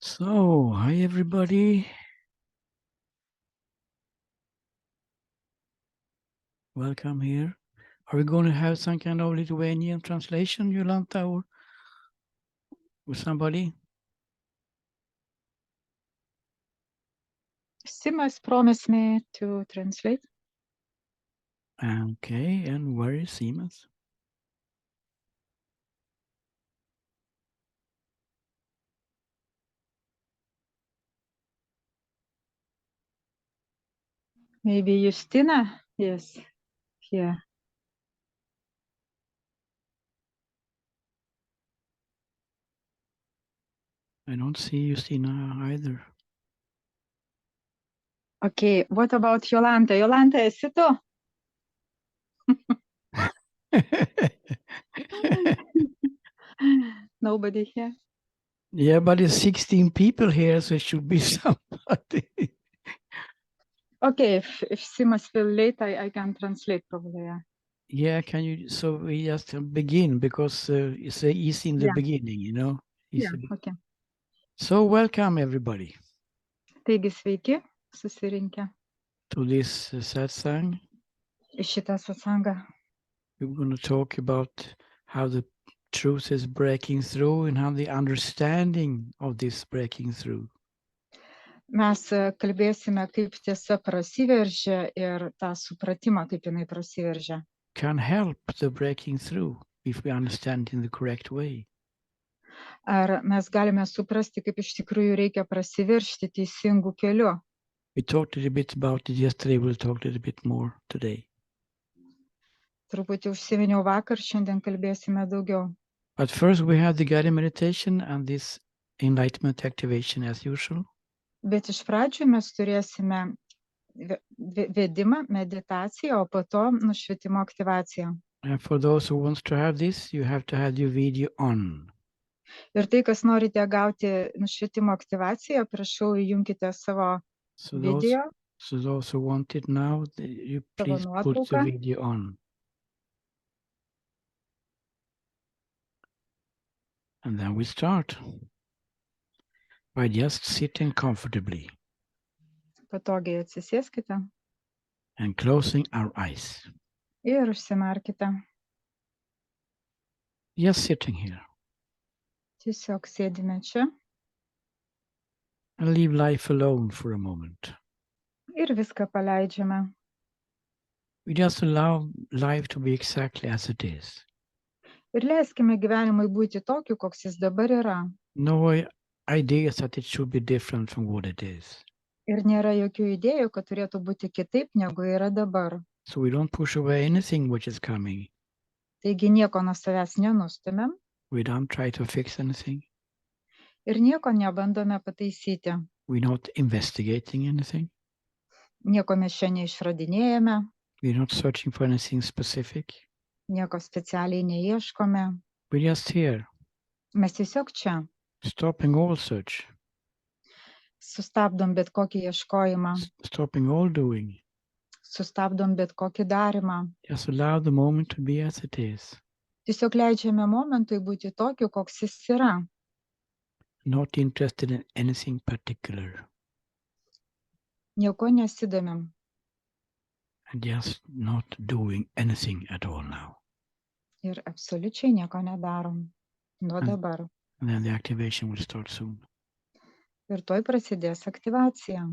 So, hi everybody. Welcome here. Are we going to have some kind of Lithuanian translation, Jolanta, or somebody? Simas promised me to translate. Okay, and where is Simas? Maybe Justina? Yes, here. I don't see Justina either. Okay, what about Jolanta? Jolanta, esi tu? Nobody here. Yeah, but it's 16 people here, so it should be somebody. Okay, if Simas will late, I can translate probably. Yeah. Yeah, can you? So we just begin because it's easy in the Yeah. beginning, you know. Yeah, Easy. okay. So welcome everybody Taigi sveiki, susirinkę to this satsang. į šitą satsangą. We're going to talk about how the truth is breaking through and how the understanding of this breaking through Mes kalbėsime, kaip tiesa prasiveržia ir tą supratimą, kaip jinai prasiveržia. can help the breaking through if we understand it in the correct way. Ar mes galime suprasti, kaip iš tikrųjų reikia prasiveržti teisingų kelių. We talked a little bit about it yesterday, we'll talk a little bit more today. Truputį užsiminiau vakar, šiandien kalbėsime daugiau. But first we have the guided meditation and this enlightenment activation as usual. Bet iš pradžių mes turėsime vedimą, meditaciją, o po to nušvitimo aktyvaciją. And for those who wants to have this, you have to have your video on. Ir tai, kas norite gauti nušvitimo aktyvaciją, prašau įjunkite savo video. So those who want it now, you please put the nuotrauką. video on. And then we start by just sitting comfortably Patogiai atsisėskite and closing our eyes. ir užsimerkite. Just sitting here Tiesiog sėdime čia and leave life alone for a moment. ir viską paleidžiame. We just allow life to be exactly as it is. Ir leiskime gyvenimui būti tokiu, koks jis dabar yra. No ideas that it should be different from what it is. Ir nėra jokių idėjų, kad turėtų būti kitaip, negu yra dabar. So we don't push away anything which is coming. Taigi nieko nuo savęs nenustumėm We don't try to fix anything. ir nieko nebandome pataisyti. We're not investigating anything. Nieko mes čia neišradinėjame, We're not searching for anything specific. nieko specialiai neieškome. We're just here, Mes tiesiog čia stopping all search, sustabdom bet kokį ieškojimą, stopping all doing. sustabdom bet kokį darymą. Just allow the moment to be as it is. Tiesiog leidžiame momentui būti tokiu, koks jis yra. Not interested in anything particular. Nieko nesidomim. And just not doing anything at all now. Ir absoliučiai nieko nedarom. Nuo dabar. And then the activation will start soon. Ir tuoj prasidės aktyvacija.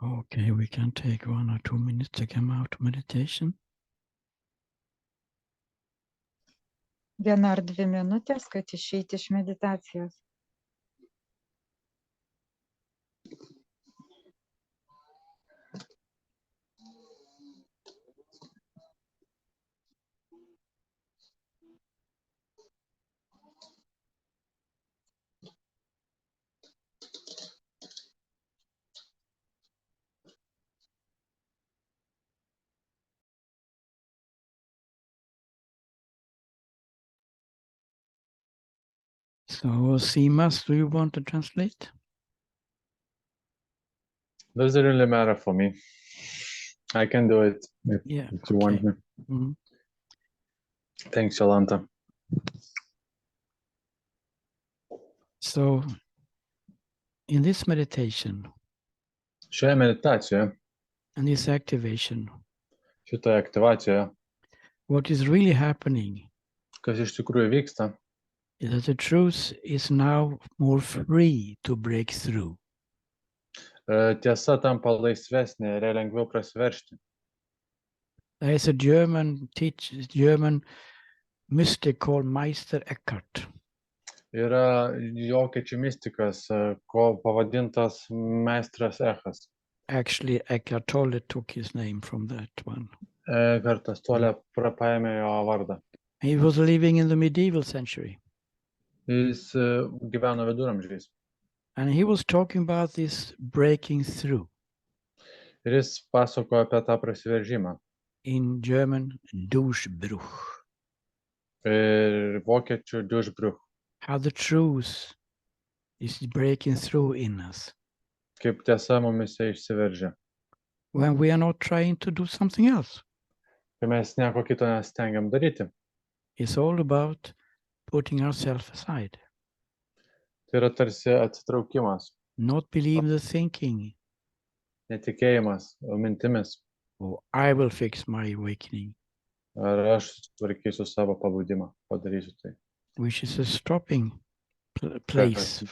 Okay, we can take 1 or 2 minutes to come out of meditation. 1 ar 2 minutės, kad išeiti iš meditacijos. So, Simas, do you want to translate? Doesn't really matter for me. I can do it if you want me. Mm. Thanks, Jolanta. So, in this meditation Šioje meditacijoje, and this activation, šitoje aktyvacijoje, what is really happening kas iš tikrųjų vyksta, is that the truth is now more free to break through. tiesa tampa laisvesnė ir lengviau prasiveržti. There is a German mystic called Meister Eckhart. Yra vokiečių mistikas, pavadintas meistras Echas. Actually, Eckhart Tolle took his name from that one. Kartas Tolle paėmė jo vardą. He was living in the medieval century. Jis gyveno viduramžiais. And he was talking about this breaking through. Ir jis pasakojo apie tą prasiveržimą. In German, Durchbruch. Ir vokiečių Durchbruch. How the truth is breaking through in us. Kaip tiesa mumise išsiveržia. When we are not trying to do something else. Kai mes nieko kito nestengiam daryti. It's all about putting ourselves aside. Tai yra tarsi atsitraukimas. Not believe the thinking. Netikėjimas mintimis. Oh, I will fix my awakening. Ar aš tvarkysiu savo pabudimą, padarysiu tai. Which is a stopping place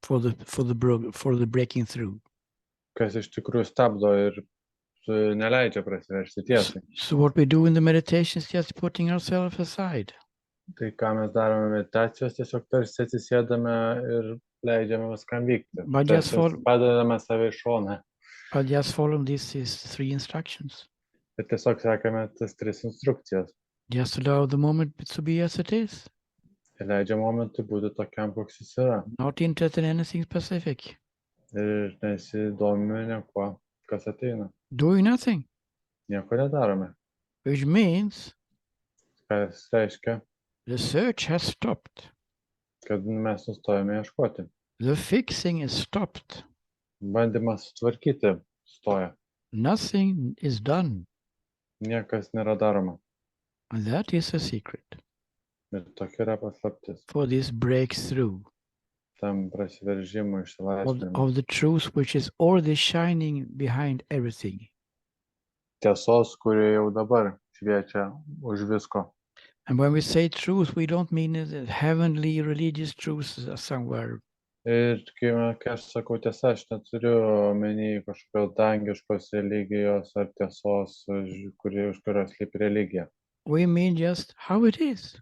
for the breaking through. Kas iš tikrųjų stabdo ir neleidžia prasiveržti tiesai. So what we do in the meditation is just putting ourselves aside. Tai ką mes darome meditacijos, tiesiog tarsi atsisėdame ir leidžiame viskam vykti. Padedame save į šoną. But just follow these 3 instructions. Ir tiesiog sekame tas 3 instrukcijas. Just allow the moment to be as it is. Ir leidžia momentui būti tokiam, koks jis yra. Not interested in anything specific. Ir nesidomime nieko, kas ateina. Doing nothing. Nieko nedarome. Which means Kas reiškia, the search has stopped. kad mes nustojame ieškoti. The fixing is stopped. Bandymas sutvarkyti stoja. Nothing is done. Niekas nėra daroma. And that is a secret. Ir tokia yra paslaptis. For this breakthrough. Tam prasiveržimui išsilaisvinimui. Of the truth which is already shining behind everything. Tiesos, kuri jau dabar šviečia už visko. And when we say truth, we don't mean heavenly religious truths somewhere. Ir kai aš sakau tiesa, aš neturiu omeny kažkokios dangiškos religijos ar tiesos, už kurios slypi religija. We mean just how it is.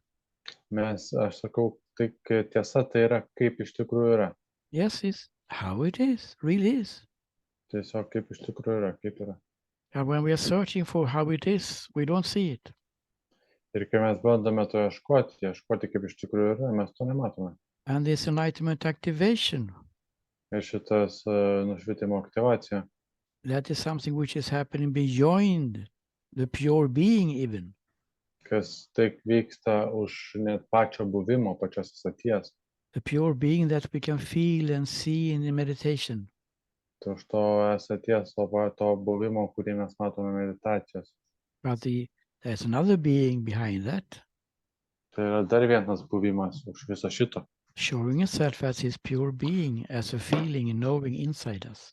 Aš sakau, tai tiesa tai yra, kaip iš tikrųjų yra. Yes, it's how it is, really is. Tiesiog kaip iš tikrųjų yra, kaip yra. And when we are searching for how it is, we don't see it. Ir kai mes bandome to ieškoti kaip iš tikrųjų yra, mes to nematome. And this enlightenment activation. Ir šitas nušvitimo aktyvacija. That is something which is happening beyond the pure being even. Kas taip vyksta už net pačio buvimo, pačios esaties. The pure being that we can feel and see in the meditation. Tai už to esaties, to buvimo, kurį mes matome meditacijos. But there's another being behind that. Tai yra dar vienas buvimas už viso šito. Showing itself as his pure being, as a feeling and knowing inside us.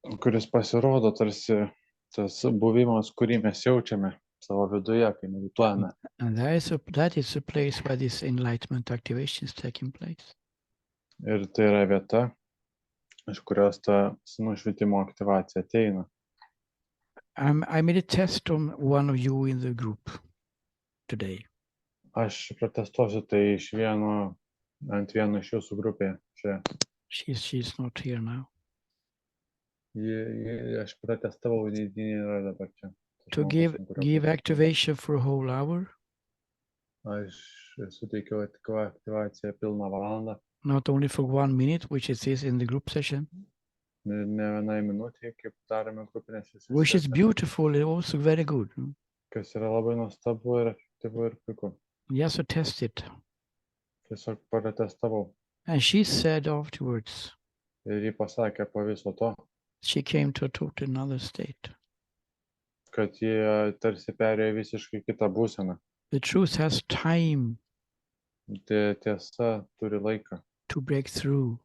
Kuris pasirodo tarsi tas buvimas, kurį mes jaučiame savo viduje, kai medituojame. And that is a place where this enlightenment activation is taking place. Ir tai yra vieta, iš kurios ta nušvitimo aktyvacija ateina. I made a test on one of you in the group today. Aš protestuosiu tai ant vieno iš jūsų grupėje. She's not here now. Aš protestavau, ji nėra dabar čia. To give activation for a whole hour, Aš suteikiau aktyvaciją pilną valandą. not only for 1 minute, which it is in the group session, Ne vienai minutė, kaip darome grupinėse which is sesijose, beautiful and also very good. kas yra labai nuostabu ir efektyvu ir puiku. Just to test it. Tiesiog protestavau. And she said afterwards, Ir ji pasakė po viso to, she came to a totally another state. kad jie tarsi perėjo visiškai kitą būseną. The truth has time Tiesa turi laiką, to break through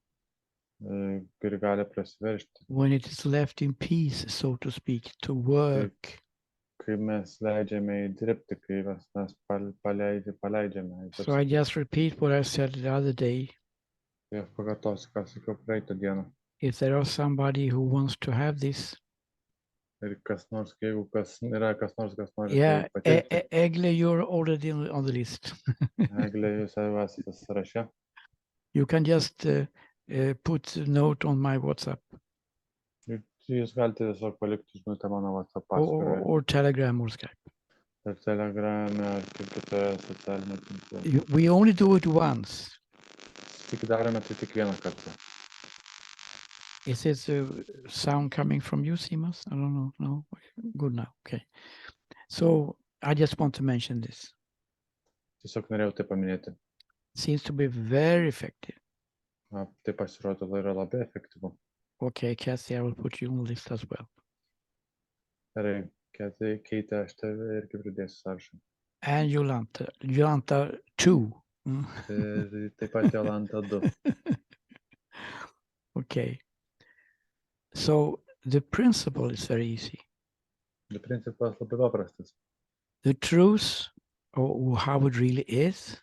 kuri gali prasiveržti. when it is left in peace, so to speak, to work. Kai mes leidžiame įdirbti, kai mes paleidžiame. So I just repeat what I said the other day. Ir pakartosiu, ką sakiau praeitą dieną. If there are somebody who wants to have this, Ir jeigu kas nori yeah, tai patirti. Egle, you're already on the list. Eglė, jūs jau esate sąraše. You can just put a note on my WhatsApp Jūs galite tiesiog palikti žinutę mano WhatsApp paskyroje. or Telegram or Skype. Ar Telegrame, ar kitoje socialinėje tinkle. We only do it once. Tik darome tai tik vieną kartą. Is this a sound coming from you, Simas? I don't know. No, good now. Okay. So I just want to mention this. Tiesiog norėjau tai paminėti. Seems to be very effective. Tai pasirodo yra labai efektyvu. Okay, Kathy, I will put you on the list as well. Gerai, Keitė, aš tave irgi pridėsiu sąrašą. And Jolanta 2. Ir taip pat Jolanta 2. Okay. So the principle is very easy. Principas labai paprastas. The truth, or how it really is,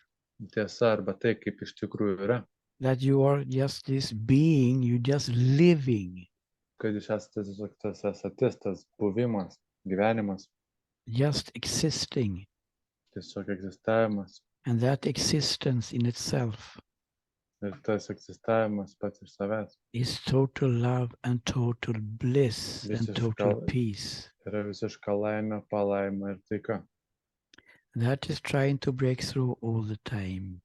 Tiesa arba tai, kaip iš tikrųjų yra, that you are just this being, you're just living, kad jūs esate tiesiog tas esatis, tas buvimas, gyvenimas, just existing. tiesiog egzistavimas. And that existence in itself Ir tas egzistavimas pats iš savęs is total love and total bliss and total peace. yra visiška laimė, palaima ir taika. That is trying to break through all the time.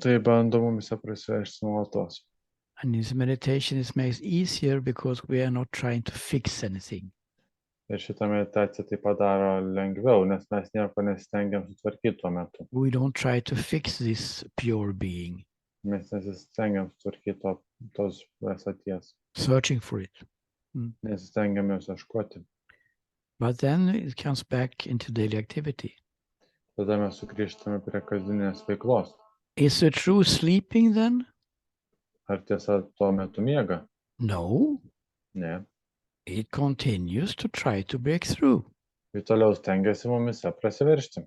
Tai bando mumise prasiveržti nuolatos. And this meditation is made easier because we are not trying to fix anything. Ir šitą meditaciją tai padaro lengviau, nes mes nieko nesistengiam sutvarkyti tuo metu. We don't try to fix this pure being, Mes nesistengiam sutvarkyti tos esaties. searching for it. Nesistengiam jos ieškoti. But then it comes back into daily activity. Tada mes sugrįžtame prie kasdienės veiklos. Is the truth sleeping then? Ar tiesa tuo metu miega? No. Ne. It continues to try to break through. Ir toliau stengiasi mumise prasiveržti.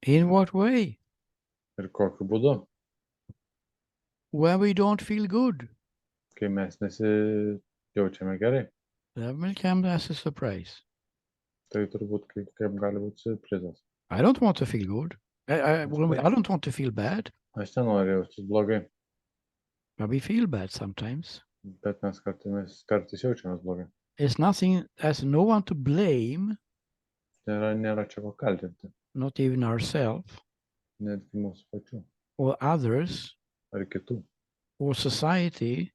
In what way? Ir kokiu būdu? When we don't feel good. Kai mes nesijaučiame gerai. That will come as a surprise. Tai turbūt kaip gali būti siurprizas. I don't want to feel good. I don't want to feel bad. Aš nenoriu jaustis blogai, But we feel bad sometimes. bet mes kartais jaučiamės blogai. There's no one to blame, Nėra čia ko kaltinti, not even ourselves netgi mūsų pačių, or others ar kitų, or society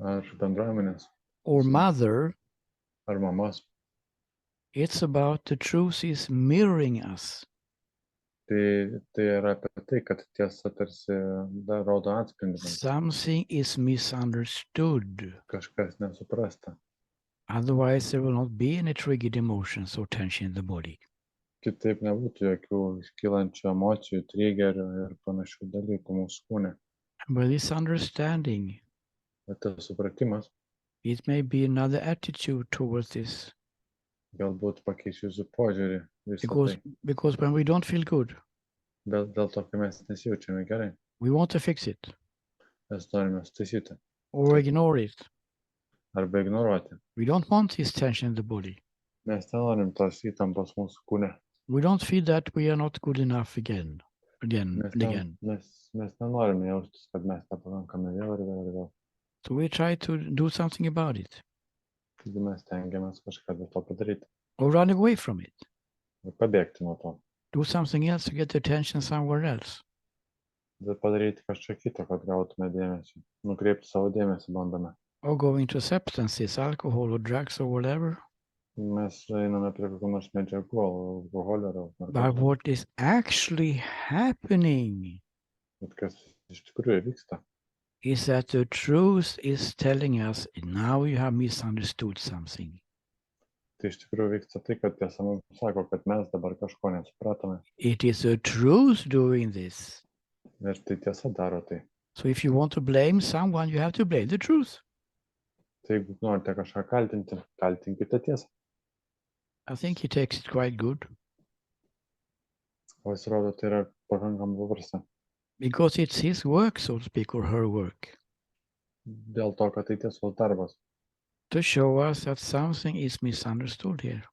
ar bendruomenės, or mother. ar mamos. It's about the truth is mirroring us. Tai yra apie tai, kad tiesa tarsi rodo atspindį. Something is misunderstood. Kažkas nesuprasta. Otherwise, there will not be any triggered emotions or tension in the body. Kitaip nebūtų jokių iškylančių emocijų, trigerių ir panašių dalykų mūsų kūne. And by this understanding, Bet tas supratimas it may be another attitude towards this. galbūt pakeis jūsų požiūrį visą tai. Because when we don't feel good, Bet dėl to, kai mes nesijaučiame gerai, we want to fix it mes norime sutaisyti or ignore it. arba ignoruoti. We don't want this tension in the body. Mes nenorim tos įtampos mūsų kūne. We don't feel that we are not good enough again and again. Mes nenorime jaustis, kad mes nepakankame vėl ir vėl ir vėl. So we try to do something about it Taigi mes tengiamės kažką dėl to padaryti or run away from it. ir pabėgti nuo to. Do something else to get attention somewhere else. Bet padaryti kažką kito, kad gautume dėmesį. Nukreipti savo dėmesį bandome. Or going to substances, alcohol or drugs or whatever. Mes einame prie kokių nors medžiagų, alkoholio ar But narkotikų. what is actually happening Bet kas iš tikrųjų vyksta? is that the truth is telling us now you have misunderstood something. Tai iš tikrųjų vyksta tai, kad tiesa mums sako, kad mes dabar kažko nesupratome. It is the truth doing this. Ir tai tiesa daro tai. So if you want to blame someone, you have to blame the truth. Tai jeigu norite kažką kaltinti, kaltinkite tiesą. I think he takes it quite good O pasirodo, tai yra pakankamai paprasta. because it's his work, so to speak, or her work, Dėl to, kad tai tiesos darbas. to show us that something is misunderstood here.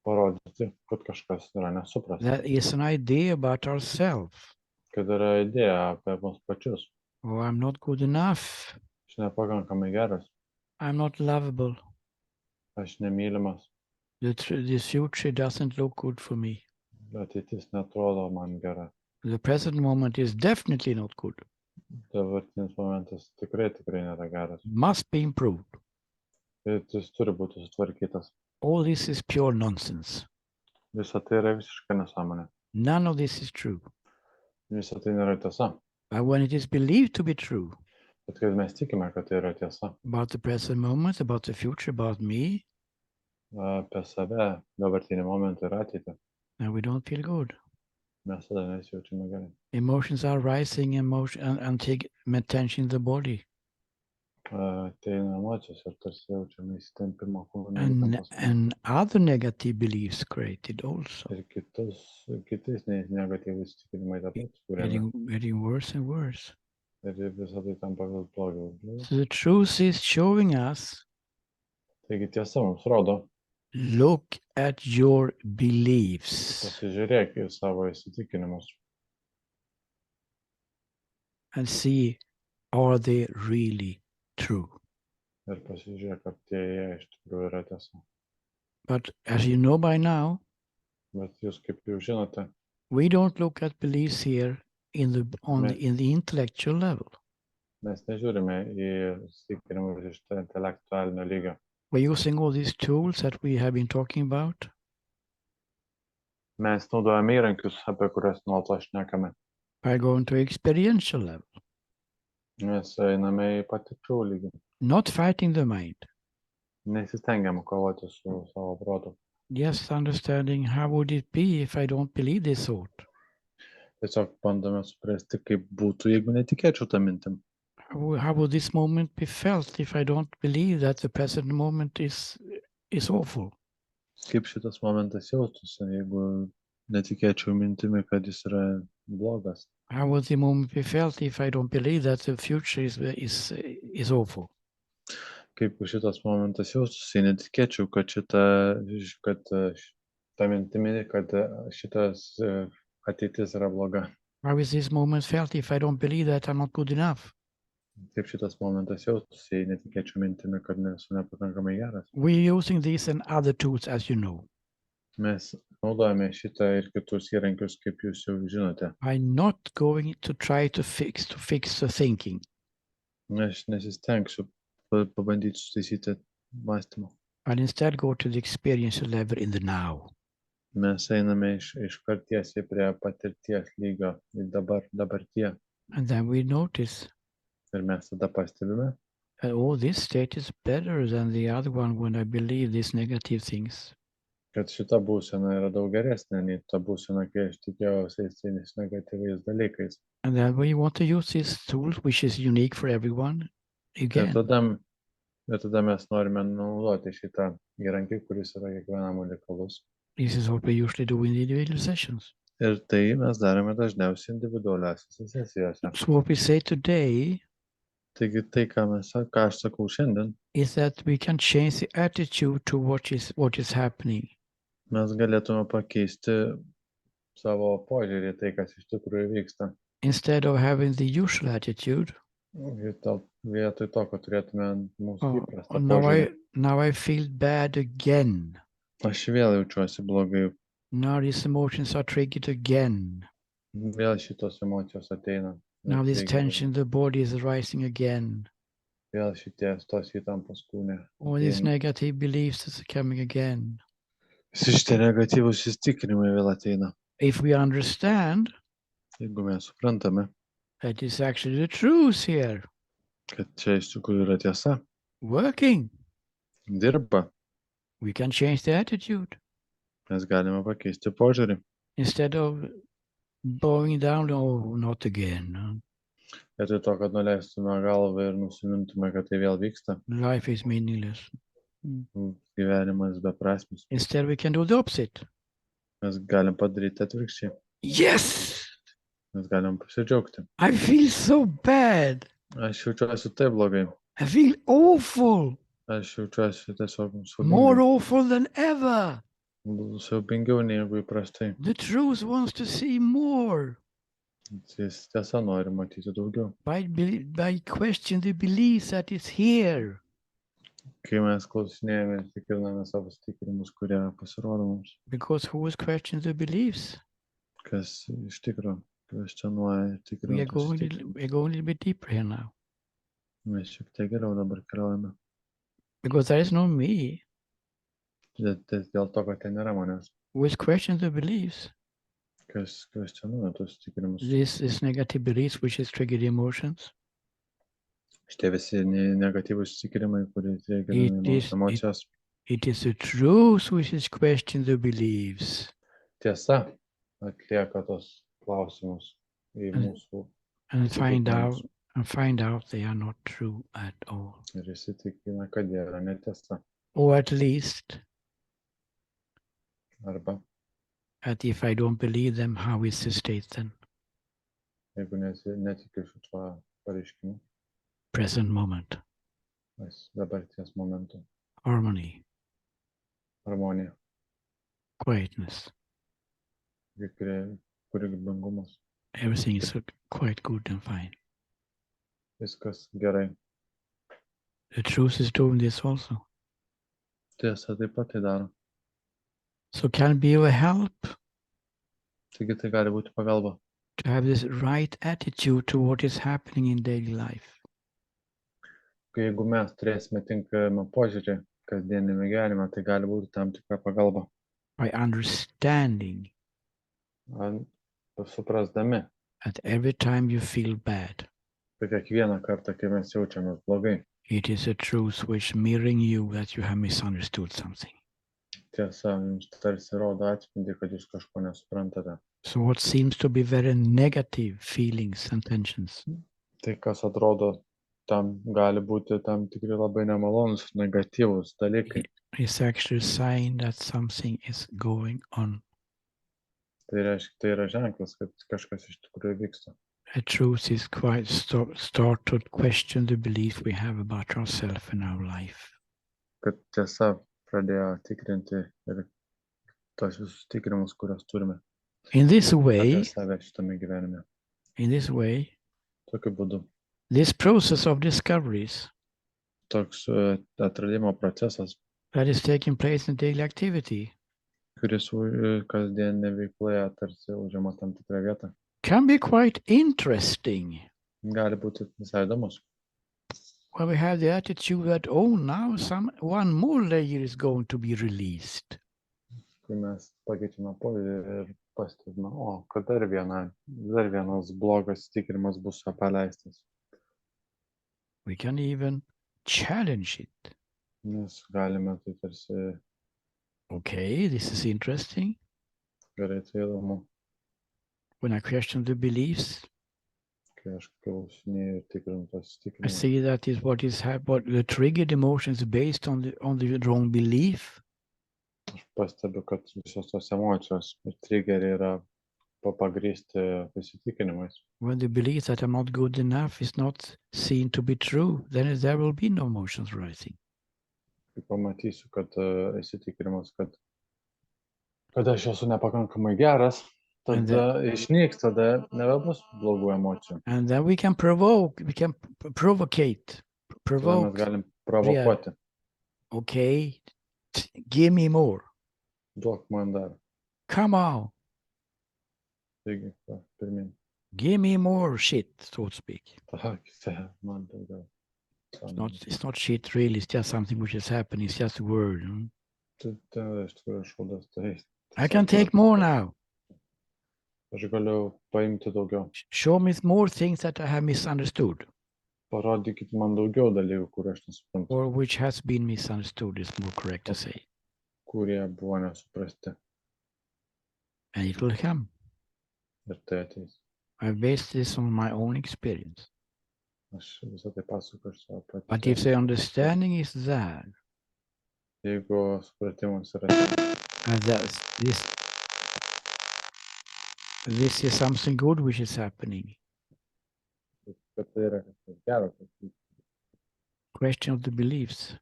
Parodyti, kad kažkas yra nesuprasta. That is an idea about ourselves. Kad yra idėja apie mus pačius. Oh, I'm not good enough. Aš nepakankamai geras. I'm not lovable. Aš nemylimas. The future doesn't look good for me. Ateitis netrodo man gera. The present moment is definitely not good. Dabartinis momentas tikrai nėra geras. Must be improved. Ir jis turi būti sutvarkytas. All this is pure nonsense. Visa tai yra visiškai nesąmonė. None of this is true. Visa tai nėra tiesa. But when it is believed to be true Bet kad mes tikime, kad tai yra tiesa about the present moment, about the future, about me, apie save, dabartinį momentą ir ateitį, then we don't feel good. mes tada nesijaučiame gerai. Emotions are rising and take tension in the body. Ateina emocijos ir tarsi jaučiame įsitempimą kūne. And other negative beliefs created also, Ir kitais negatyvus įsitikinimai taip pat kuriame. getting worse and worse. Ir visą tai tampa vis blogiau. So the truth is showing us, Taigi tiesa mums rodo, look at your beliefs pasižiūrėk į savo įsitikinimus and see, are they really true? ir pasižiūrėk, ar tie iš tikrųjų yra tiesa. But as you know by now, Bet jūs kaip jau žinote, we don't look at beliefs here in the intellectual level. mes nežiūrime į įsitikinimus iš intelektualinio lygio. We're using all these tools that we have been talking about, Mes naudojame įrankius, apie kuriuos nuolatos šnekame. by going to experiential level, Mes einame į patirčių lygį. not fighting the mind, Nesistengiam kovoti su savo protu. just understanding how would it be if I don't believe this thought? Tiesiog bandome suprasti, kaip būtų, jeigu netikėčiau tą mintim. How would this moment be felt if I don't believe that the present moment is awful? Kaip šitas momentas jaustųsi, jeigu netikėčiau mintimi, kad jis yra blogas. How would the moment be felt if I don't believe that the future is awful? Kaip šitas momentas jaustųsi, netikėčiau, kad ta mintimi, kad šitas ateitis yra bloga. How is this moment felt if I don't believe that I'm not good enough? Kaip šitas momentas jaustųsi, netikėčiau mintimi, kad nesu nepakankamai geras. We're using these and other tools, as you know, Mes naudojame šitą ir kitus įrankius, kaip jūs jau žinote. by not going to try to fix the thinking, Aš nesistengsiu pabandyti sutaisyti mąstymą. but instead go to the experiential level in the now. Mes einame iškart tiesiai prie patirties lygio, į dabartie. And then we notice Ir mes tada pastebime, that this state is better than the other one when I believe these negative things. kad šita būsena yra daug geresnė nei ta būsena, kai aš tikėjausi tais negatyviais dalykais. And then we want to use this tool, which is unique for everyone, Ir again. tada mes norime naudoti šitą įrankį, kuris yra kiekvienam unikalus. This is what we usually do in the individual sessions. Ir tai mes darome dažniausiai individualiuosiuose sesijose. So what we say today Taigi tai, ką aš sakau šiandien, is that we can change the attitude to what is happening. mes galėtume pakeisti savo požiūrį į tai, kas iš tikrųjų vyksta. Instead of having the usual attitude, Vietoj to, kad turėtume mūsų įprastą now požiūrį. I feel bad again. Aš vėl jaučiuosi blogai, Now these emotions are triggered again. vėl šitos emocijos ateina. Now this Vėl tension in the body is rising again. tos įtampos kūne. All these negative beliefs is coming again. Visi šitie negatyvūs įsitikinimai vėl ateina. If we understand Jeigu mes suprantame, that is actually the truth here, kad čia iš tikrųjų yra tiesa, working, dirba, we can change the attitude. mes galime pakeisti požiūrį. Instead of bowing down, oh, not again. Vietoj to, kad nuleistume galvą ir nusimintume, kad tai vėl vyksta, Life is meaningless. gyvenimas beprasmis. Instead, we can do the opposite. Mes galim padaryti atvirkščiai. Yes, Mes galim pasidžiaugti. I feel so bad. Aš jaučiuosi taip blogai. I feel awful, Aš jaučiuosi tiesiog more siaubingai. awful than ever. Siaubingiau negu įprastai. The truth wants to see more. Jis tiesa nori matyti daugiau. By question the beliefs that is here. Kai mes klausinėjame ir tikriname savo įsitikinimus, kurie pasirodo mums, Because who is questioning the beliefs? kas iš tikro kvestionuoja ir We tikrina are tuos going įsitikinimus. a little bit deeper here now. Mes šiek tiek geriau dabar keliaujame. Because there is no me Dėl to, kad ten nėra manęs, who is questioning the beliefs. kas kvestionuoja tuos įsitikinimus. This negative beliefs which is triggered emotions. Šitie visi negatyvūs įsitikinimai, kurie triggerina emocijas. It is the truth which is questioning the beliefs. Tiesa atlieka tos klausimus į And- mūsų And find įsitikinimus out they are not true at all. ir įsitikina, kad jie yra netiesa. Or at least Arba that if I don't believe them, how is the state then? jeigu netikiu šituo pareiškimu, Present moment, nes dabarties momentu harmony, harmonija, quietness. kūrybingumas, Everything is quite good and fine. viskas gerai. The truth is doing this also. Tiesa taip pat tai daro. So can it be of a help Taigi tai gali būti pagalba. to have this right attitude to what is happening in daily life. Jeigu mes turėsime tinkamą požiūrį kasdienime gyvenime, tai gali būti tam tikra pagalba. By understanding Suprasdami, that every time you feel bad, kad kiekvieną kartą, kai mes jaučiamės blogai, it is a truth which mirroring you that you have misunderstood something. tiesa jums tarsi rodo atspindį, kad jūs kažko nesuprantate. So what seems to be very negative feelings and tensions Tai, kas atrodo, tam gali būti tam tikri labai nemalonus, negatyvūs dalykai. is actually a sign that something is going on. Tai reiškia, tai yra ženklas, kad kažkas iš tikrųjų vyksta. A truth is quite start to question the belief we have about ourselves and our life. Kad tiesa pradėjo tikrinti ir tos visus tikrinimus, kuriuos turime In this way, apie save šitame gyvenime. Tokiu būdu. this process of discoveries Toks atradimo procesas, that is taking place in daily activity kuris kasdienė veikloje tarsi užima tam tikrą vietą, can be quite interesting. gali būti visai įdomus. When we have the attitude that, oh, now one more layer is going to be released. Kai mes pakeičiame požiūrį ir pastebime, kad dar vienas blogas tikrinimas bus paleistas. We can even challenge it. Nes galime tai tarsi Okay, this is interesting. gerai, tai įdomu, When I question the beliefs, kai aš klausinėjau ir tikrinu tos I tikrinimus. see that is what the triggered emotions based on the wrong belief. Aš pastebiu, kad visos tos emocijos ir trigeriai yra pagrįsti įsitikinimais. When the belief that I'm not good enough is not seen to be true, then there will be no emotions rising. Kai pamatysiu, kad įsitikinimas, kad aš esu nepakankamai geras, tada išnyks, tada nebebus blogų emocijų. And then we can provoke, provocate. Tada mes galim provokuoti. Okay, give me more. Duok man dar. Come on, Taigi, pirmin. give me more shit, so to speak. Man daugiau. It's not shit really, it's just something which has happened, it's just a word. Iš tikrųjų šūdas, tai. I can take more now. Aš galiu paimti daugiau. Show me more things that I have misunderstood. Parodykit man daugiau dalykų, kur aš nesuprantu. Or which has been misunderstood is more correct to say. Kurie buvo nesuprasti. And it will come. Ir tai ateis. I based this on my own experience. Aš visą tai pasakoju savo patirtimi. But if the understanding is there, Jeigu supratimas yra, and this is something good which is happening. kad tai yra kažkas gero, kad Question of the beliefs.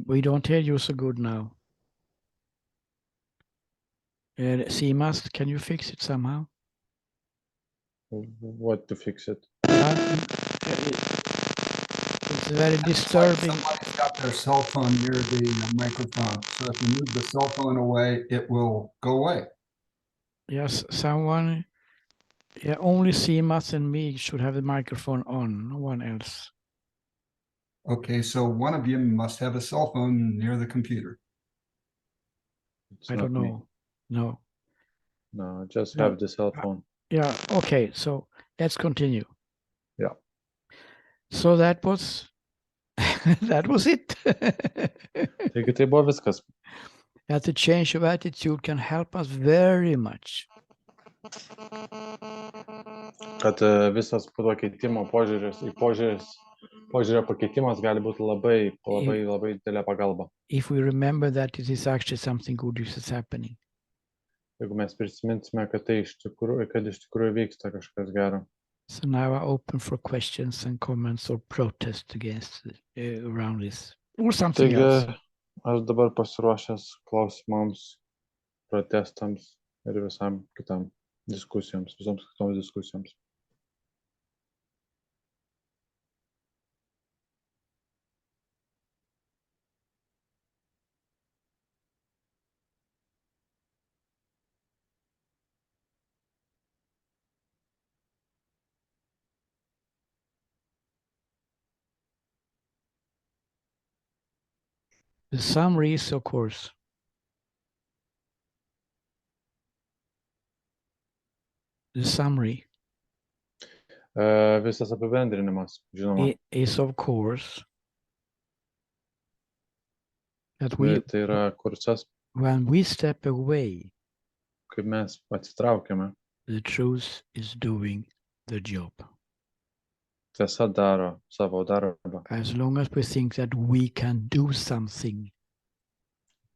We don't hear you so good now. Simas, can you fix it somehow? what to fix it. It's very disturbing. Somebody's got their cell phone near the microphone. So if you move the cell phone away, it will go away. Yes, someone, only Simas and me should have the microphone on, no one else. Okay, so one of you must have a cell phone near the computer. It's I not don't me. know. No. No, just No. have the cell phone. Yeah, okay, so let's continue. Yeah. So that was that was it. Taigi tai buvo viskas. That the change of attitude can help us very much. Kad visas pakeitimo požiūrio pakeitimas gali būti labai didelė pagalba. If we remember that it is actually something good which is happening. Jeigu mes prisiminsime, kad iš tikrųjų vyksta kažkas gero. So now I open for questions and comments or protest against around this or something else. Taigi aš dabar pasiruošęs klausimams, protestams ir visoms kitoms diskusijoms. The summary is, of course, Visas apibendrinimas, žinoma, is of course that tai yra kursas, when we step away, kai mes atsitraukiame, the truth is doing the job. tiesa daro savo darbą. As long as we think that we can do something,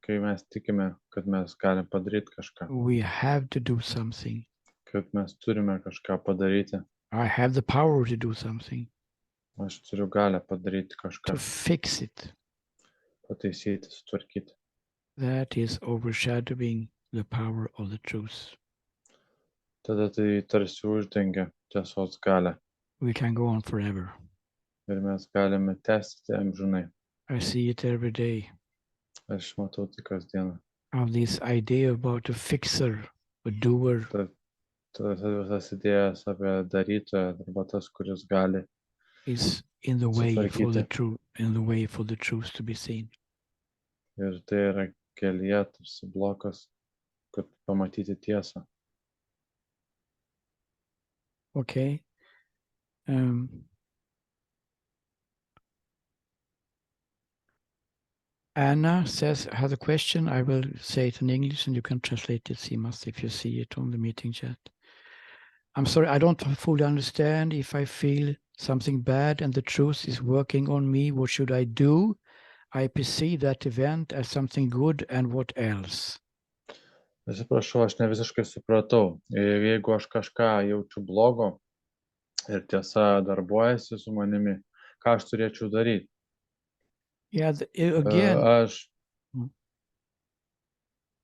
Kai mes tikime, kad mes galim padaryti kažką, we have to do something. kad mes turime kažką padaryti, I have the power to do something, aš turiu galę padaryti kažką, to fix it. pataisyti, sutvarkyti. That is overshadowing the power of the truth. Tada tai tarsi uždengia tiesos galę We can go on forever. ir mes galime tęsti amžinai. I see it every day. Aš matau tai kasdieną. Of this idea about a fixer, a doer, Tas visas idėjas apie darytoją arba tas, kuris gali. is in the way for the Sutvarkyti. truth, in the way for the truth to be seen. Ir tai yra kelyje tarsi blokas, kad pamatyti tiesą. Okay. Anna has a question. I will say it in English and you can translate it, Simas, if you see it on the meeting chat. I'm sorry, I don't fully understand. If I feel something bad and the truth is working on me, what should I do? I perceive that event as something good, and what else? Atsiprašau, aš ne visiškai supratau. Ir jeigu aš kažką jaučiu blogo ir tiesa darbuojasi su manimi, ką aš turėčiau daryti? Yeah, again, Aš,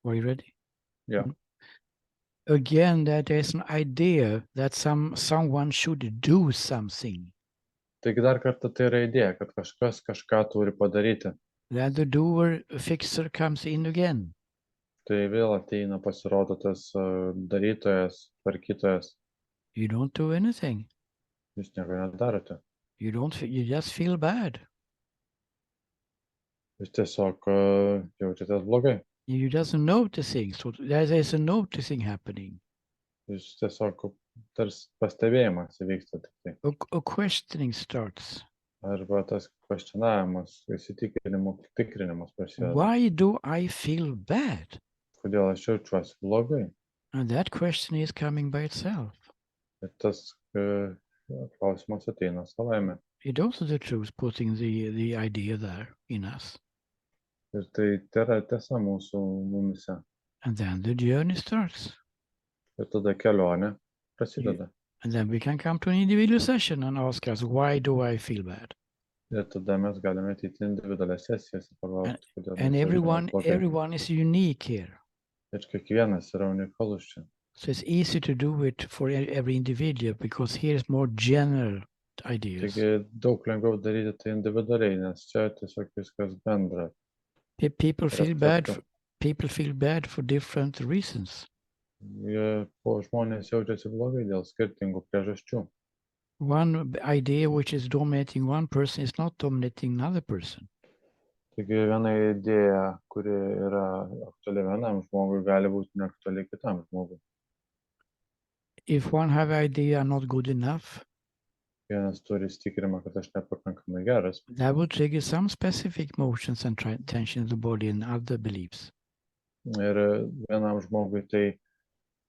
are you ready? jo, Again, that there's an idea that someone should do something. taigi dar kartą tai yra idėja, kad kažkas kažką turi padaryti. Then the doer fixer comes in again. Tai vėl ateina pasirodo tas darytojas, tvarkytojas. You don't do anything. Jūs nieko nedarote. You just feel bad. Jūs tiesiog jaučiatės blogai. You just noticing. So there's a noticing happening. Jūs tiesiog tarsi pastebėjimas įvyksta tik tai. A questioning starts. Arba tas kvestionavimas, tikrinimas prasideda. Why do I feel bad? Kodėl aš jaučiuosi blogai? And that question is coming by itself. Ir tas klausimas ateina savaime. It also the truth putting the idea there in us. Ir tai yra tiesa mūsų mumise. And then the journey starts. Ir tada kelionė prasideda. And then we can come to an individual session and ask us, why do I feel bad? Ir tada mes galime ateiti individualias sesijas ir pagalvoti, kodėl And mes jaučiamės blogai. everyone is unique here. Ir kiekvienas yra unikalus čia. So it's easy to do it for every individual because here's more general ideas. Taigi daug lengviau daryti tai individualiai, nes čia tiesiog viskas bendra. People feel abstraktu. bad for different reasons. Žmonės jaučiasi blogai dėl skirtingų priežasčių. One idea which is dominating one person is not dominating another person. Taigi viena idėja, kuri yra aktuali vienam žmogui, gali būti neaktuali kitam žmogui. If one have idea not good enough, Vienas turi įsitikinimą, kad aš nepakankamai geras. that will trigger some specific motions and tension in the body and other beliefs. Ir vienam žmogui tai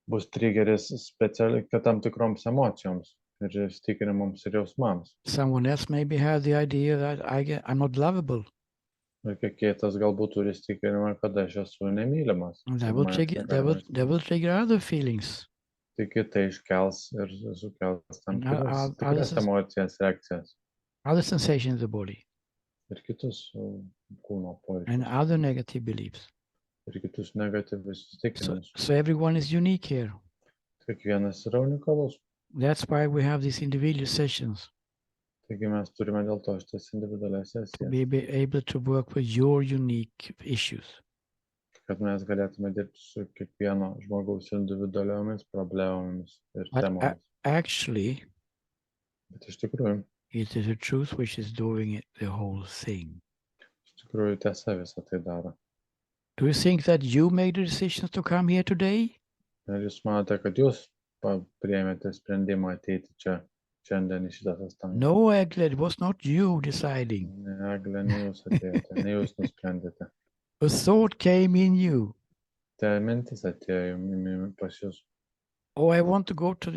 bus triggeris specialiai tam tikroms emocijoms ir įsitikinimams ir jausmams. Someone else maybe have the idea that I'm not lovable. Ir kiekvienas galbūt turi įsitikinimą, kad aš esu nemylimas. And that ir will manęs trigger negalima that will trigger other feelings. Taigi tai iškels ir sukels tam And tikras emocijas, reakcijas Other sensations in the body ir kitus kūno and pojūčius other negative beliefs. ir kitus negatyvius įsitikinimus. So everyone is unique here. Kiekvienas yra unikalus. That's why we have these individual sessions. Taigi mes turime dėl to šitas individualias To sesijas, be able to work with your unique issues. kad mes galėtume dirbti su kiekvieno žmogaus individualiomis problemomis ir But temomis. actually, Bet iš tikrųjų, it is the truth which is doing it, the whole thing. tiesa visą tai daro. Do you think that you made the decisions to come here today? Ir jūs manote, kad jūs priėmėte sprendimą ateiti čia šiandien į šitą sąstangą. No, Egle, it was not you deciding. Ne, Egle, ne jūs atėjote, ne jūs nusprendėte. A thought came in you. Tai mintis atėjo pas jūs. Oh, I want to go to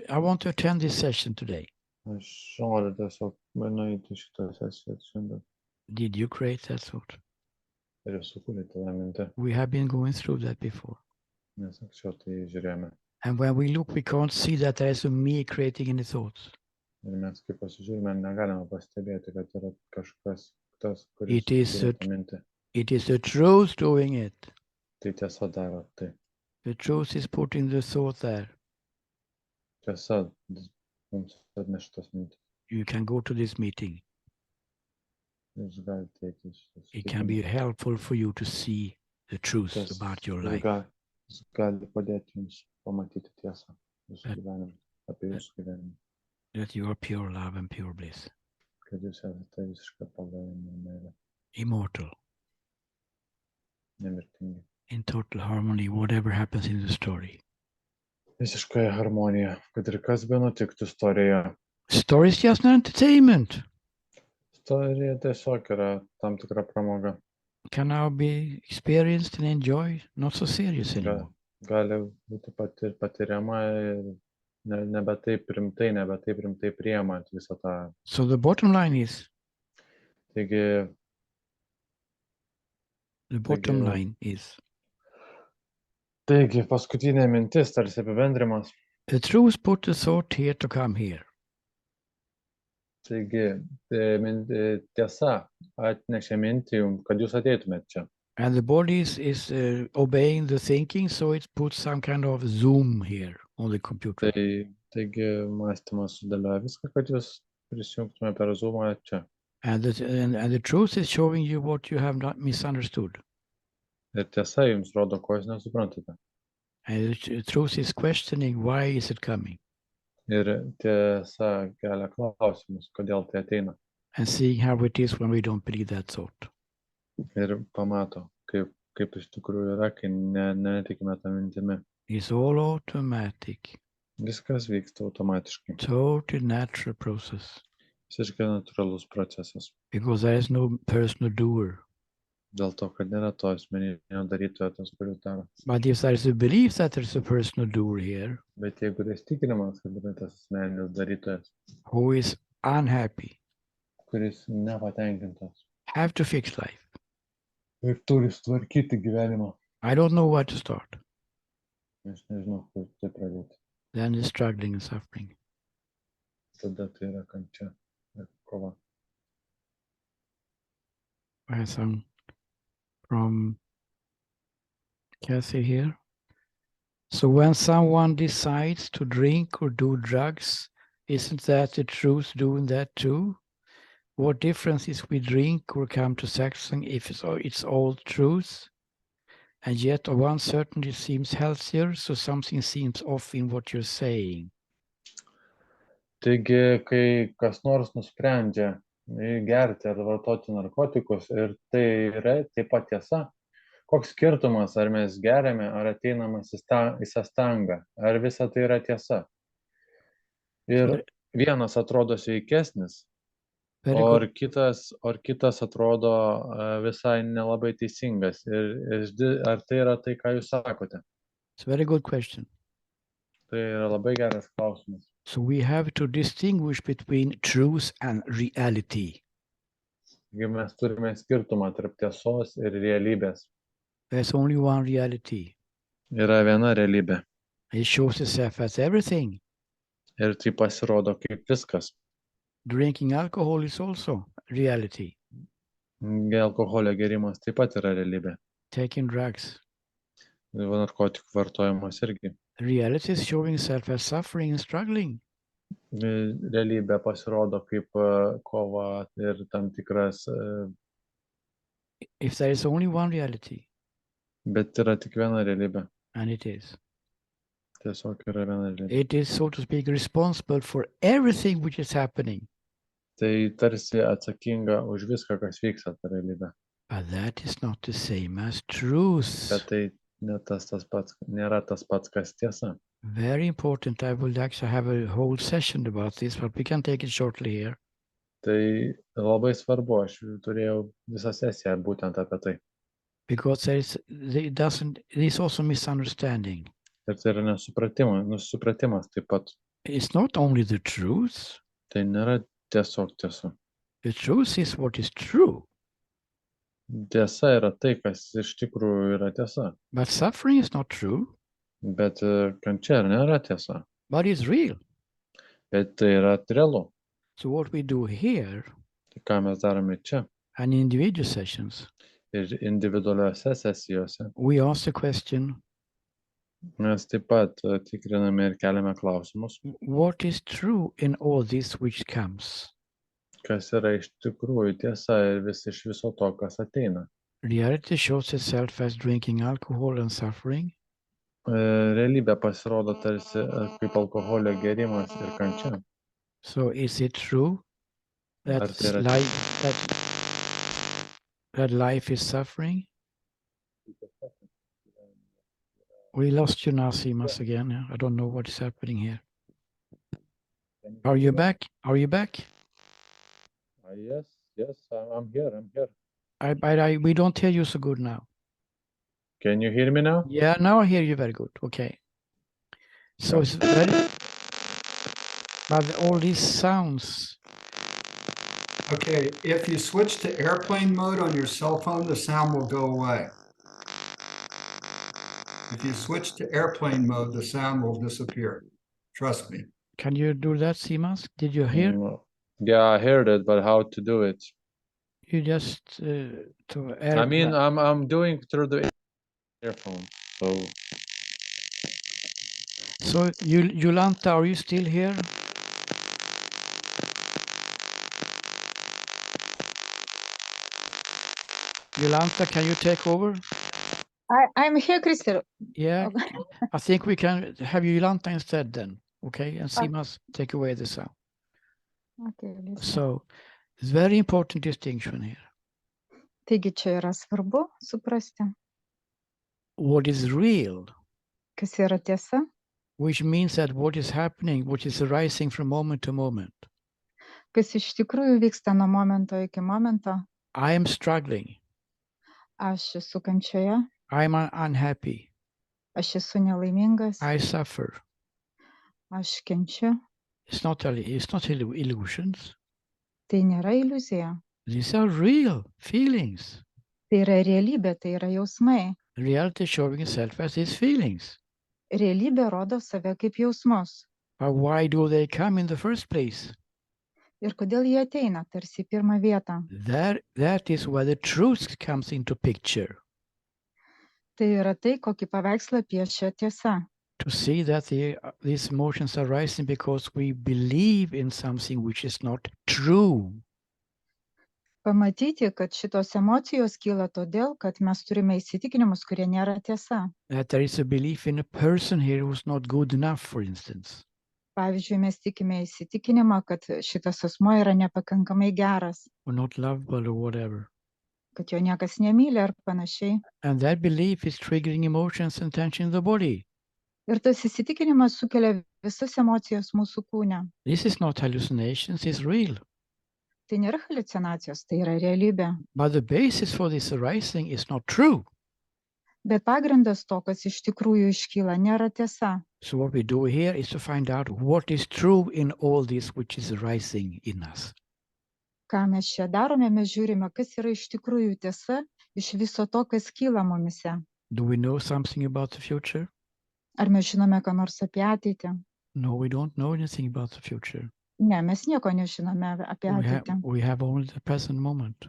I want to attend this session today. Aš noriu tiesiog nueiti šitą sesiją šiandien. Did you create that thought? Ir jūs sukūrėte tą mintį, We have been going through that before. nes anksčiau tai žiūrėjome. And when we look, we can't see that there is a me creating any thoughts. Ir mes, kai pasižiūrime, negalime pastebėti, kad yra kažkas tas, kuris It is sukūrė tą mintį. It is the truth doing it. Tai tiesa daro tai. The truth is putting the thought there. Tiesa mums atneša tas mintis. You can go to this meeting. Jūs galite eiti į šitą It can be helpful for you to see the truth about your life. Jis gali padėti jums pamatyti tiesą jūsų gyvenimą, apie jūsų gyvenimą, That you are pure love and pure bliss. kad jūs esate visiškai palaimę meilę, Immortal. nemirtingi. In total harmony, whatever happens in the story. Visiškai harmonija, kad ir kas be nutiktų istorijoje. Story is just an entertainment. Istorija tiesiog yra tam tikra pramoga. Can now be experienced and enjoyed, not so serious anymore. Gali būti patiriama ir nebe taip rimtai priimant visą tą. So the bottom line is, Taigi, Taigi, paskutinė mintis, tarsi apibendrimas. The truth put the thought here to come here. Taigi, tiesa atnešė mintį jums, kad jūs ateitumėt čia. And the body is obeying the thinking, so it puts some kind of zoom here on the computer. Taigi, mąstymas sudėlioja viską, kad jūs prisijungtume per Zoomą čia. And the truth is showing you what you have not misunderstood. Ir tiesa jums rodo, ko jūs nesuprantate. And the truth is questioning why is it coming. Ir tiesa kelia klausimus, kodėl tai ateina. And seeing how it is when we don't believe that thought. Ir pamato, kaip iš tikrųjų yra, kai netikime tą mintimi. It's all automatic. Viskas vyksta automatiškai. Totally natural process. Visiškai natūralus procesas. Because there is no personal doer. Dėl to, kad nėra to asmeninio darytojo, tas, kuris daro. But if there is a belief that there is a personal doer here, Bet jeigu tai įsitikinimas, kad yra tas asmeninis darytojas, who is unhappy, kuris nepatenkintas have to fix life. ir turi sutvarkyti gyvenimą, I don't know where to start. aš nežinau, kur tai pradėti. Then the struggling and suffering. Tada tai yra kančia ir kova. I have some from Kathy here. So when someone decides to drink or do drugs, isn't that the truth doing that too? What difference is we drink or come to sex if it's all truth? And yet one certainly seems healthier, so something seems off in what you're saying. Taigi, kai kas nors nusprendžia gerti ar vartoti narkotikus ir tai yra taip pat tiesa, koks skirtumas, ar mes geriame, ar ateiname į sastangą, ar visa tai yra tiesa. Ir vienas atrodo sveikesnis, o kitas atrodo visai nelabai teisingas. Ir ar tai yra tai, ką jūs sakote? It's a very good question. Tai yra labai geras klausimas. So we have to distinguish between truth and reality. Mes turime skirtumą tarp tiesos ir realybės. There's only one reality. Yra viena realybė. It shows itself as everything. Ir tai pasirodo kaip viskas. Drinking alcohol is also reality. Alkoholio gėrimas taip pat yra realybė. Taking drugs. Narkotikų vartojimas irgi. Reality is showing itself as suffering and struggling. Realybė pasirodo kaip kova ir tam tikras. If there is only one reality. Bet yra tik viena realybė. And it is. Tiesiog yra viena realybė. It is, so to speak, responsible for everything which is happening. Tai tarsi atsakinga už viską, kas vyksta ta realybė. But that is not the same as truth. Bet tai nėra tas pats, kas tiesa. Very important. I will actually have a whole session about this, but we can take it shortly here. Tai labai svarbu, aš turėjau visą sesiją būtent apie tai. Because there is also misunderstanding. Ir tai yra nesupratimas taip pat. It's not only the truth. Tai nėra tiesiog tiesa. The truth is what is true. Tiesa yra tai, kas iš tikrųjų yra tiesa. But suffering is not true. Bet kančia nėra tiesa. But it's real. Bet tai yra realu. So what we do here, Tai ką mes darome čia and individual sessions, ir individualiuose sesijose, we ask the question, mes taip pat tikriname ir keliame klausimus, what is true in all this which comes? kas yra iš tikrųjų tiesa ir iš viso to, kas ateina. Reality shows itself as drinking alcohol and suffering. Realybė pasirodo tarsi kaip alkoholio gėrimas ir kančia. So is it true that life is suffering? We lost you now, Simas, again. I don't know what is happening here. Are you back? Are you back? Yes, I'm here. We don't hear you so good now. Can you hear me now? Yeah, now I hear you very good. Okay. So it's very, but all these sounds. Okay, if you switch to airplane mode on your cell phone, the sound will go away. If you switch to airplane mode, the sound will disappear. Trust me. Can you do that, Simas? Did you hear? Yeah, I heard it, but how to do it? You just to air. I mean, I'm doing through the earphone. So, Jolanta, are you still here? Jolanta, can you take over? I'm here, Christer. Yeah, I think we can have Jolanta instead then, okay? And Simas take away the sound. Okay, Lisa. So, it's very important distinction here. Taigi čia yra svarbu suprasti, What is real, kas yra tiesa, which means that what is happening, what is arising from moment to moment. kas iš tikrųjų vyksta nuo momento iki momento. I am struggling. Aš esu kančioje, I'm unhappy. aš esu nelaimingas, I suffer. aš kenčiu. It's not illusions. Tai nėra iliuzija. These are real feelings. Tai yra realybė, tai yra jausmai. Reality showing itself as these feelings. Realybė rodo save kaip jausmus. But why do they come in the first place? Ir kodėl jie ateina tarsi į pirmą vietą? That is where the truth comes into picture. Tai yra tai, kokį paveikslą piešia tiesa. To see that these emotions are rising because we believe in something which is not true. Pamatyti, kad šitos emocijos kyla todėl, kad mes turime įsitikinimus, kurie nėra tiesa. That there is a belief in a person here who's not good enough, for instance. Pavyzdžiui, mes tikime įsitikinimą, kad šitas asmuo yra nepakankamai geras, Or not lovable or whatever. kad jo niekas nemyli ar panašiai. And that belief is triggering emotions and tension in the body. Ir tas įsitikinimas sukelia visas emocijas mūsų kūne. This is not hallucinations, it's real. Tai nėra haliucinacijos, tai yra realybė. But the basis for this arising is not true. Bet pagrindas to, kas iš tikrųjų iškyla, nėra tiesa. So what we do here is to find out what is true in all this which is arising in us. Ką mes čia darome, mes žiūrime, kas yra iš tikrųjų tiesa iš viso to, kas kyla mumise. Do we know something about the future? Ar mes žinome, ką nors apie ateitį? No, we don't know anything about the future. Ne, mes nieko nežinome apie ateitį. We have only the present moment.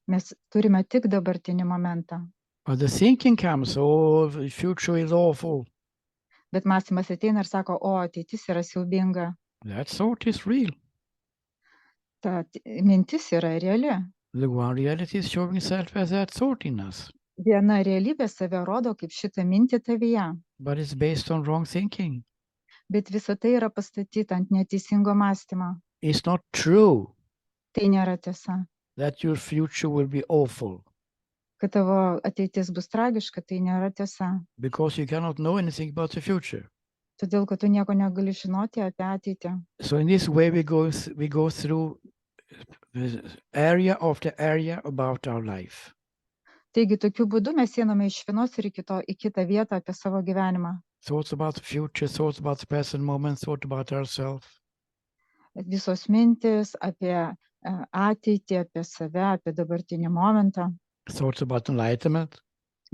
Mes turime tik dabartinį momentą. But the thinking comes, oh, the future is awful. Bet mąstymas ateina ir sako, o ateitis yra siaubinga. That thought is real. Ta mintis yra reali. The one reality is showing itself as that thought in us. Viena realybė save rodo kaip šitą mintį tavyje. But it's based on wrong thinking. Bet visa tai yra pastatyta ant neteisingo mąstymo. It's not true Tai nėra tiesa. that your future will be awful. Kad tavo ateitis bus tragiška, tai nėra tiesa. Because you cannot know anything about the future. Todėl, kad tu nieko negali žinoti apie ateitį. So in this way we go through the area after area about our life. Taigi, tokiu būdu mes einame iš vienos ir į kitą vietą apie savo gyvenimą. Thoughts about the future, thoughts about the present moment, thoughts about ourselves. Visos mintis apie ateitį, apie save, apie dabartinį momentą. Thoughts about enlightenment,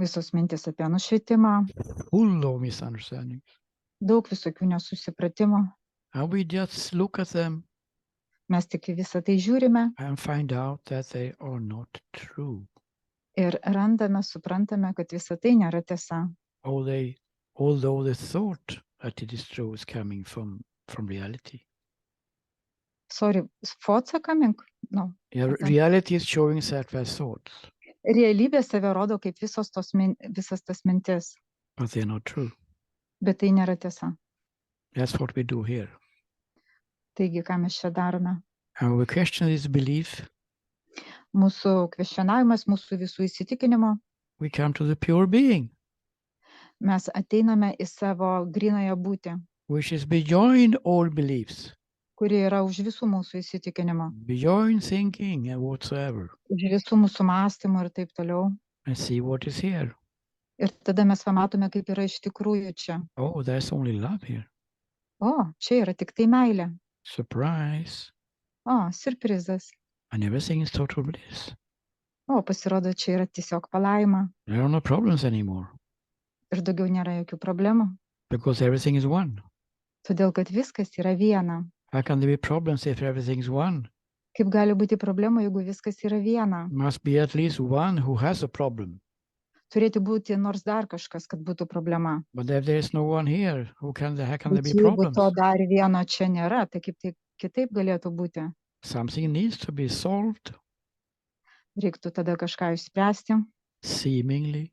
Visos mintis apie nušvietimą. full of misunderstandings. Daug visokių nesusipratimų. And we just look at them Mes tik į visą tai žiūrime and find out that they are not true. ir randame, suprantame, kad visa tai nėra tiesa. Although the thought that it is true is coming from reality. Sorry, thoughts are coming? No. Yeah, Okay. reality is showing itself as thoughts, Realybė save rodo kaip visas tas mintis, but they're not true. bet tai nėra tiesa. That's what we do here. Taigi, ką mes čia darome? And we question this belief, Mūsų kvestionavimas, mūsų visų įsitikinimo, we come to the pure being, mes ateiname į savo grynąją būtį, which is beyond all beliefs, kuri yra už visų mūsų įsitikinimo, beyond thinking and whatsoever, už visų mūsų mąstymų ir taip toliau. and see what is here. Ir tada mes pamatome, kaip yra iš tikrųjų čia. Oh, there's only love here. O, čia yra tik tai meilė. Surprise. O, siurprizas. And everything is total bliss. O, pasirodo, čia yra tiesiog palaima. There are no problems anymore. ir daugiau nėra jokių problemų. because everything is one. Todėl, kad viskas yra viena. How can there be problems if everything is one? Kaip gali būti problemų, jeigu viskas yra viena? Must be at least one who has a problem. Turėtų būti nors dar kažkas, kad būtų problema. But if there is no one here, how can there Bet be jeigu problems? to dar vieno čia nėra, tai kaip tai kitaip galėtų būti? Something needs to be solved, Reiktų tada kažką išspręsti, seemingly,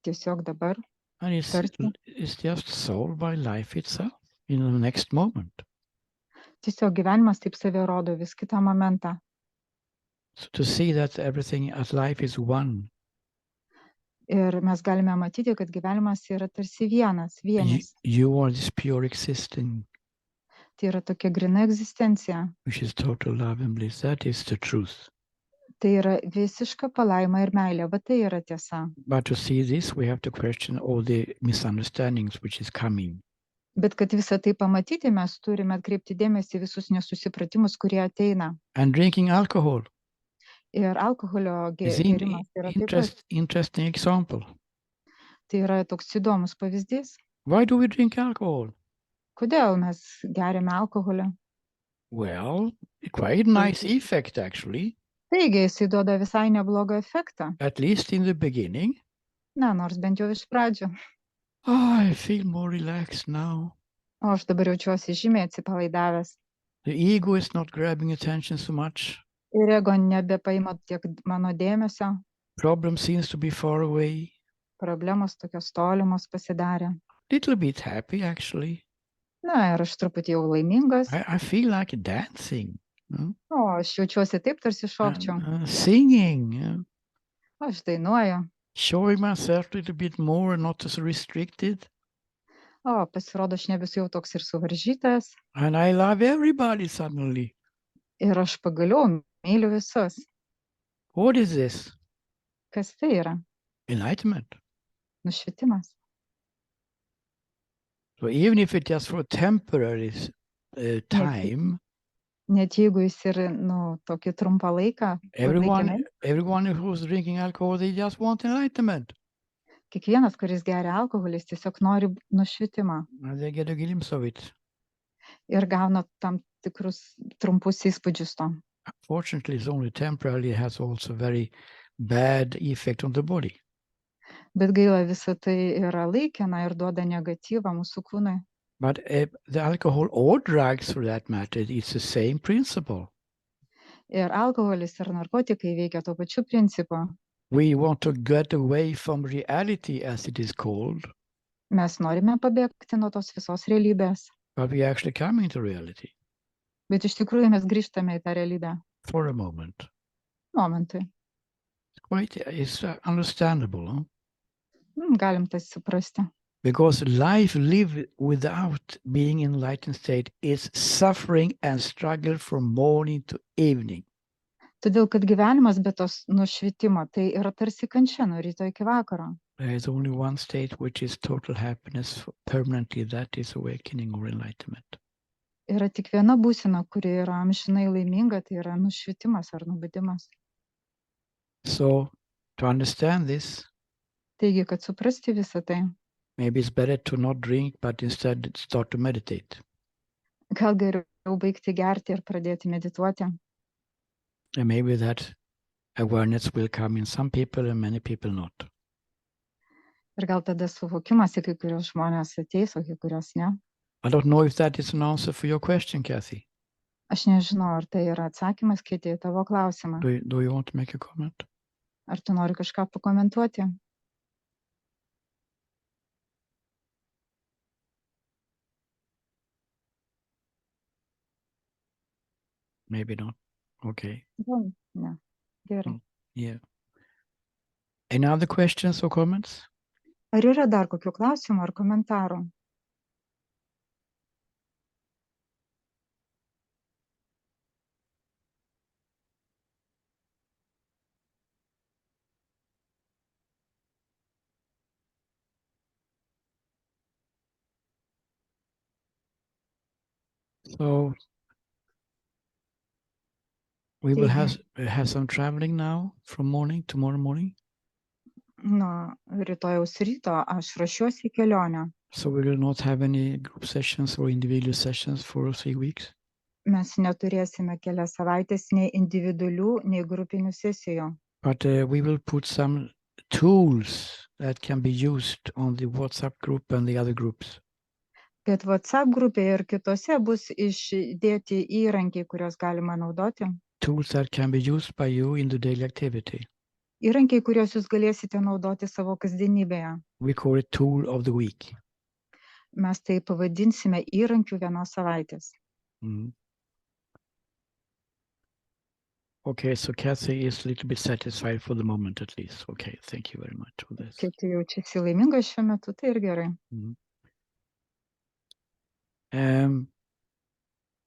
tiesiog dabar. and Tarsi. it's just solved by life itself in the next moment. Tiesiog gyvenimas taip save rodo vis kitą momentą. So to see that everything as life is one, Ir mes galime matyti, kad gyvenimas yra tarsi vienis. you are this pure existing, Tai yra tokia grina egzistencija. which is total love and bliss. That is the truth. Tai yra visiška palaima ir meilė. Va tai yra tiesa. But to see this, we have to question all the misunderstandings which is coming. Bet kad visą tai pamatyti, mes turime atkreipti dėmesį visus nesusipratimus, kurie ateina. And drinking alcohol Ir alkoholio is gėrimas yra taip pat. interesting example. Tai yra toks įdomus pavyzdys. Why do we drink alcohol? Kodėl mes geriame alkoholį? Well, quite nice effect actually, Taigi, jisai duoda visai neblogą efektą. at least in the beginning. Na, nors bent jau iš pradžių. Oh, I feel more relaxed now. O aš dabar jaučiuosi žymiai atsipalaidavęs. The ego is not grabbing attention so much. Ir ego nebepaima tiek mano dėmesio. Problem seems to be far away. Problemos tokios tolimos pasidarė. Little bit happy actually. Na, ir aš truputį jau laimingas. I feel like dancing, O, aš jaučiuosi taip, tarsi šokčiau. singing, yeah. Aš dainuoju. Showing myself a little bit more, not as restricted. O, pasirodo, aš nebesu jau toks ir suvaržytas. And I love everybody suddenly. Ir aš pagaliau myliu visus. What is this? Kas tai yra? Enlightenment. Nušvitimas. So even if it's just for a temporary time, Net jeigu jis ir, tokį trumpą laiką, laikinai, everyone who's drinking alcohol, they just want enlightenment. kiekvienas, kuris geria alkoholį, jis tiesiog nori nušvitimą And they get a glimpse of it. ir gauna tam tikrus trumpus įspūdžius to. Fortunately, it's only temporarily. It has also very bad effect on the body. Bet gaila, visa tai yra laikina ir duoda negatyvą mūsų kūnui. But the alcohol or drugs, for that matter, it's the same principle. Ir alkoholis ir narkotikai veikia tuo pačiu principu. We want to get away from reality, as it is called, Mes norime pabėgti nuo tos visos realybės, but we actually come into reality bet iš tikrųjų mes grįžtame į tą realybę for a moment. momentui. It's understandable, huh? Galim tai suprasti. Because life lived without being in enlightened state is suffering and struggle from morning to evening. Todėl, kad gyvenimas be tos nušvitimo, tai yra tarsi kančia nuo ryto iki vakaro. There is only one state which is total happiness permanently, that is awakening or enlightenment. Yra tik viena būsena, kuri yra amžinai laiminga, tai yra nušvitimas ar nubudimas. So to understand this, Taigi, kad suprasti visą tai, maybe it's better to not drink, but instead start to meditate. gal geriau baigti gerti ir pradėti medituoti. And maybe that awareness will come in some people and many people not. Ir gal tada suvokimas į kai kurios žmonės ateis, o kai kurios ne. I don't know if that is an answer for your question, Kathy. Aš nežinau, ar tai yra atsakymas, Kiti, į tavo klausimą. Do you want to make a comment? Ar tu nori kažką pakomentuoti? Maybe not. Okay. Gal ne. Gerai. Yeah. Any other questions or comments? Ar yra dar kokių klausimų ar komentarų? So we will have some traveling now from morning, tomorrow morning. nuo rytojaus ryto aš ruošiuosi į kelionę. So we will not have any group sessions or individual sessions for 3 weeks. Mes neturėsime kelias savaitės nei individualių, nei grupinių sesijų. But we will put some tools that can be used on the WhatsApp group and the other groups. Bet WhatsApp grupėje ir kitose bus išdėti įrankiai, kuriuos galima naudoti. Tools that can be used by you in the daily activity. Įrankiai, kuriuos jūs galėsite naudoti savo kasdienybėje. We call it tool of the week. Mes tai pavadinsime įrankių vienos savaitės. Mm. Okay, so Kathy is a little bit satisfied for the moment at least. Okay, thank you very much for this. Kaip tu jaučiasi laiminga šiuo metu, tai ir gerai.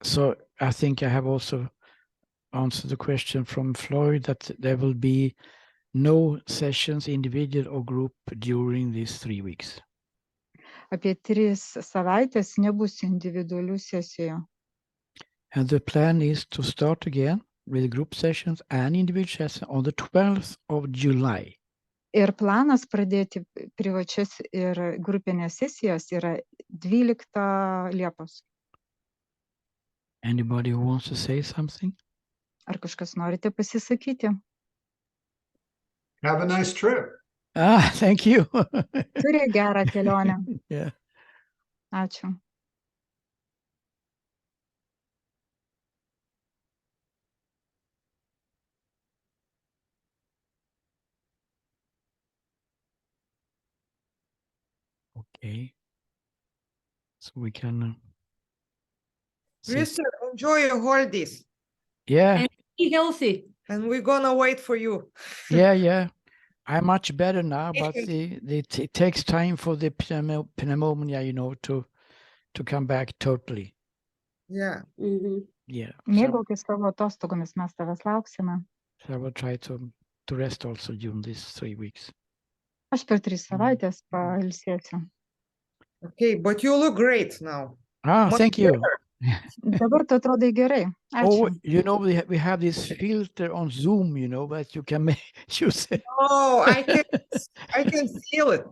So I think I have also answered the question from Floyd that there will be no sessions, individual or group, during these 3 weeks. Apie 3 savaitės nebus individualių sesijų. And the plan is to start again with group sessions and individual sessions on the 12th of July. Ir planas pradėti privačias ir grupinės sesijas yra 12 Liepos. Anybody who wants to say something? Ar kažkas norite pasisakyti? Have a nice trip. Ah, thank you. Turi gerą kelionę. Yeah. Ačiū. Okay. So we can. Mister, enjoy your holidays, Yeah, Be healthy. and we're gonna wait for you. yeah. I'm much better now, but it takes time for the pneumonia, to come back totally. Yeah. Yeah. Mėgaukis savo atostogomis, mes tavęs lauksime. So I will try to rest also during these 3 weeks. Aš per 3 savaitės pailsėsiu. Okay, but you look great now. Ah, Much thank you. Dabar tu atrodai gerai. Oh, Ačiū. we have this filter on Zoom, that you can use it. Oh, I can feel it.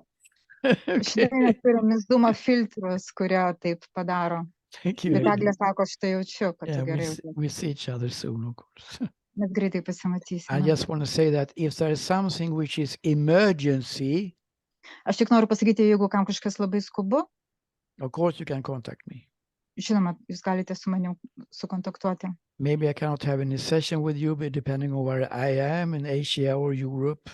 Okay. Šiandien turime Zoom filtrus, kurie taip padaro. Thank you. Bet Eglė sako, aš tai jaučiu, kad Yeah, tu gerai jaučiasi. we see each other soon, of course. Mes greitai I pasimatysime. just want to say that if there is something which is emergency, Aš tik noriu pasakyti, jeigu kam kažkas labai skubu, of course you can contact me. žinoma, jūs galite su manim sukontaktuoti. Maybe I cannot have any session with you, but depending on where I am in Asia or Europe.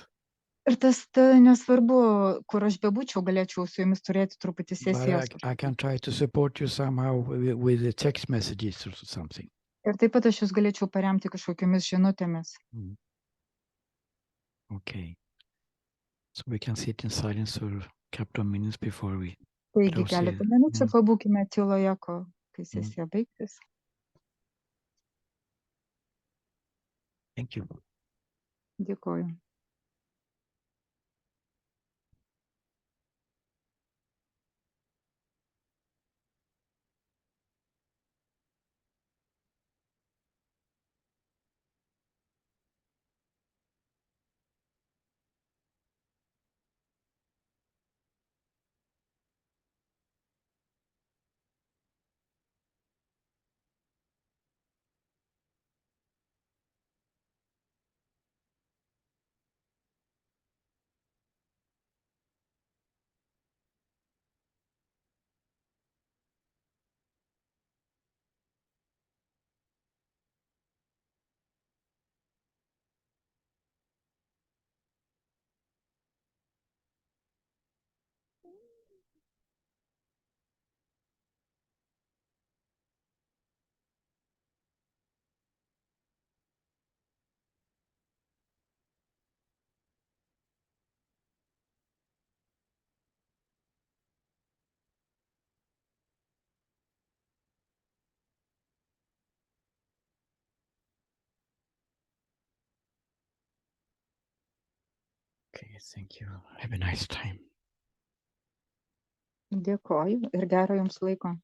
Ir tas nesvarbu, kur aš bebūčiau, galėčiau su jumis turėti truputį But sesijos. I can try to support you somehow with the text messages or something. Ir taip pat aš jūs galėčiau paremti kažkokiamis žinutėmis. Okay. So we can sit in silence for a couple of minutes before we Taigi Klausy, keletą minučių yeah. pabūkime tyloje, kai sesija baigsis. thank you. Dėkoju. Okay, thank you. Have a nice time. Dėkoju ir gero jums laiko.